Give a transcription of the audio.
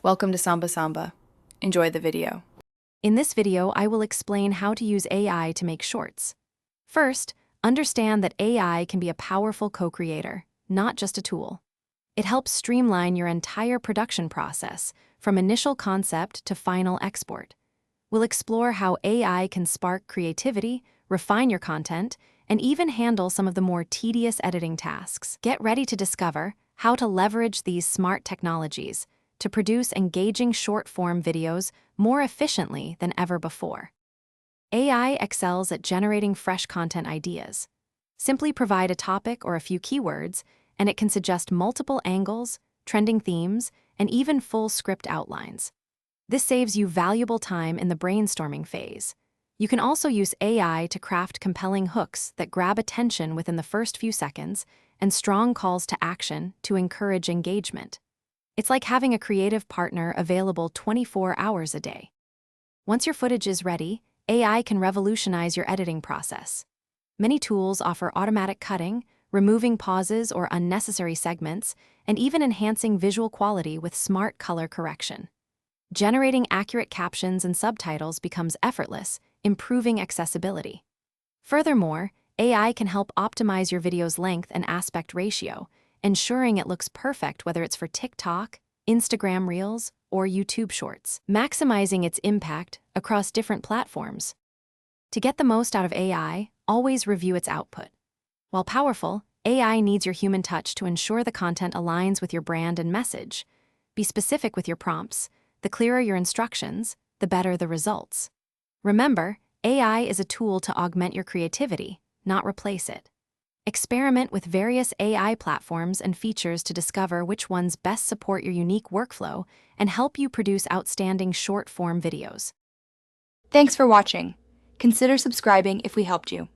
Welcome to Samba Samba. Enjoy the video. In this video, I will explain how to use AI to make shorts. First, understand that AI can be a powerful co-creator, not just a tool. It helps streamline your entire production process, from initial concept to final export. We'll explore how AI can spark creativity, refine your content, and even handle some of the more tedious editing tasks. Get ready to discover how to leverage these smart technologies to produce engaging short-form videos more efficiently than ever before. AI excels at generating fresh content ideas. Simply provide a topic or a few keywords, and it can suggest multiple angles, trending themes, and even full script outlines. This saves you valuable time in the brainstorming phase. You can also use AI to craft compelling hooks that grab attention within the first few seconds and strong calls to action to encourage engagement. It's like having a creative partner available 24 hours a day. Once your footage is ready, AI can revolutionize your editing process. Many tools offer automatic cutting, removing pauses or unnecessary segments, and even enhancing visual quality with smart color correction. Generating accurate captions and subtitles becomes effortless, improving accessibility. Furthermore, AI can help optimize your video's length and aspect ratio, ensuring it looks perfect whether it's for TikTok, Instagram Reels, or YouTube Shorts, maximizing its impact across different platforms. To get the most out of AI, always review its output. While powerful, AI needs your human touch to ensure the content aligns with your brand and message. Be specific with your prompts. The clearer your instructions, the better the results. Remember, AI is a tool to augment your creativity, not replace it. Experiment with various AI platforms and features to discover which ones best support your unique workflow and help you produce outstanding short-form videos. Thanks for watching. Consider subscribing if we helped you.